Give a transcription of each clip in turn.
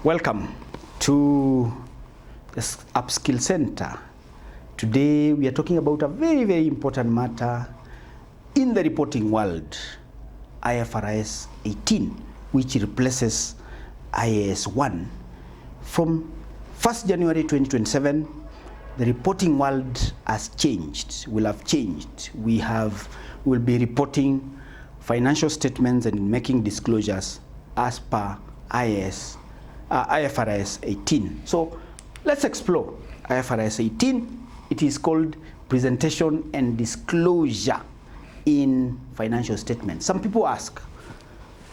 Welcome to the Upskill Center. Today we are talking about a very, very important matter in the reporting world, IFRS 18, which replaces IAS 1. From 1st January 2027, the reporting world has changed, will have changed. We'll be reporting financial statements and making disclosures as per IFRS 18. So let's explore IFRS 18. It is called presentation and disclosure in financial statements. Some people ask,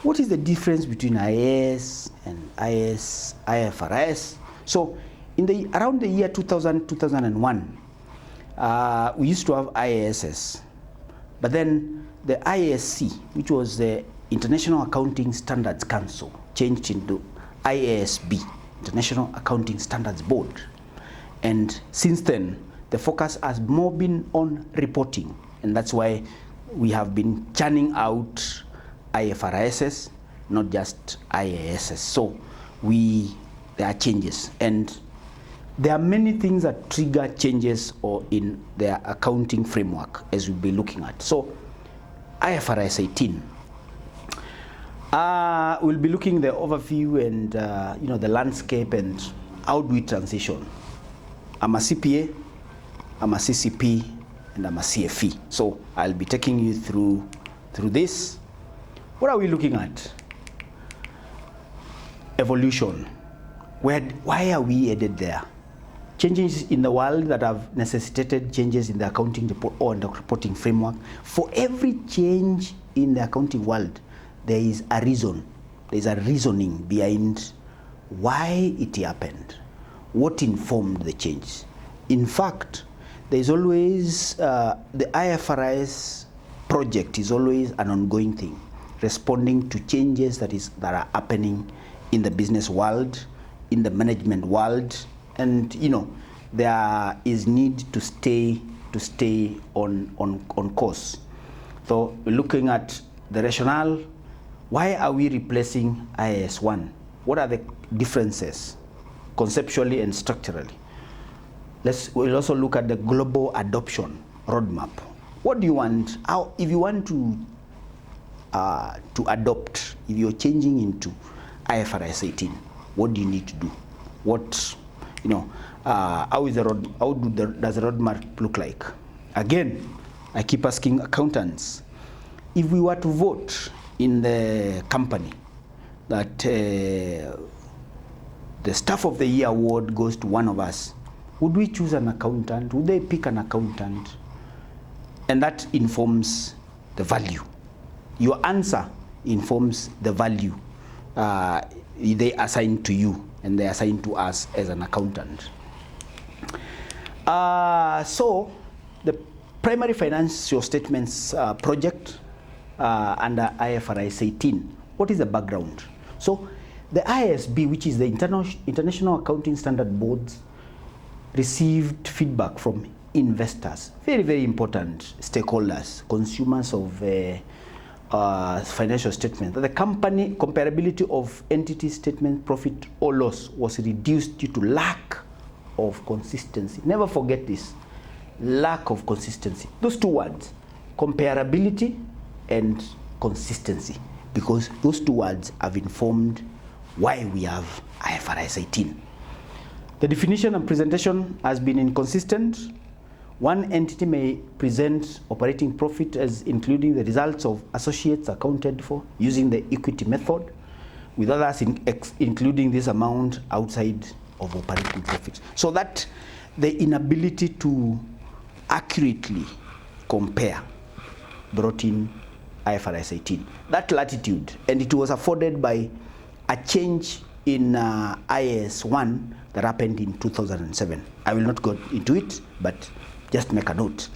what is the difference between IAS and IFRS? So around the year 2000, 2001, we used to have IASs, but then the IASC, which was the International Accounting Standards Council, changed into IASB, International Accounting Standards Board. And since then, the focus has more been on reporting, and that's why we have been churning out IFRSs, not just IASs. So there are changes, and there are many things that trigger changes or in their accounting framework as we'll be looking at. So IFRS 18. We'll be looking at the overview and the landscape and how do we transition. I'm a CPA, I'm a CCP, and I'm a CFE. So I'll be taking you through this. What are we looking at? Evolution. Why are we headed there? Changes in the world that have necessitated changes in the accounting or the reporting framework. For every change in the accounting world, there is a reason. There is a reasoning behind why it happened, what informed the change. In fact, there is always, the IFRS project is always an ongoing thing, responding to changes that are happening in the business world, in the management world, and there is need to stay on course. So we're looking at the rationale. Why are we replacing IAS 1? What are the differences conceptually and structurally? We'll also look at the global adoption roadmap. What do you want? If you want to adopt, if you're changing into IFRS 18, what do you need to do? How does the roadmap look like? Again, I keep asking accountants, if we were to vote in the company that the Staff of the Year award goes to one of us, would we choose an accountant? Would they pick an accountant? And that informs the value. Your answer informs the value they assign to you and they assign to us as an accountant. So the primary financial statements project under IFRS 18, what is the background? So the IASB, which is the International Accounting Standard Board, received feedback from investors, very, very important stakeholders, consumers of financial statements, that the company comparability of entity statement profit or loss was reduced due to lack of consistency. Never forget this, lack of consistency. Those two words, comparability and consistency, because those two words have informed why we have IFRS 18. The definition and presentation has been inconsistent. One entity may present operating profit as including the results of associates accounted for using the equity method, with others including this amount outside of operating profit. So that the inability to accurately compare brought in IFRS 18. That latitude, and it was afforded by a change in IAS 1 that happened in 2007. I will not go into it, but just make a note.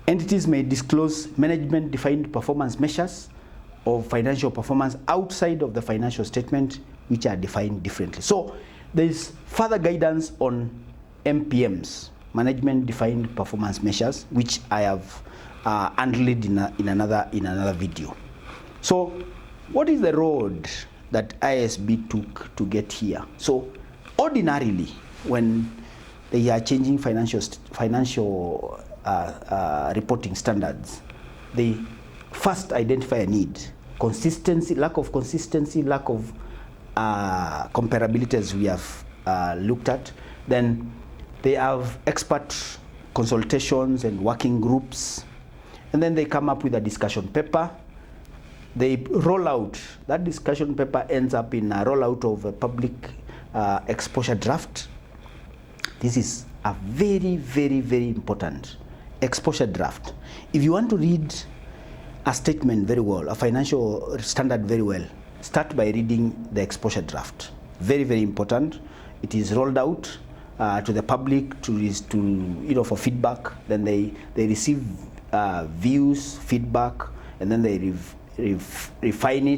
Entities may disclose management-defined performance measures of financial performance outside of the financial statement, which are defined differently. So there is further guidance on MPMs, management-defined performance measures, which I have handled in another video. So what is the road that ISB took to get here. So ordinarily, when they are changing financial reporting standards, they first identify a need. Consistency, lack of consistency, lack of comparability, as we have looked at. Then they have expert consultations and working groups, and then they come up with a discussion paper. They roll out, that discussion paper ends up in a rollout of a public exposure draft. This is a very, very, very important exposure draft. If you want to read a statement very well, a financial standard very well, start by reading the exposure draft. Very, very important. It is rolled out to the public for feedback. Then they receive views, feedback, and then they refine it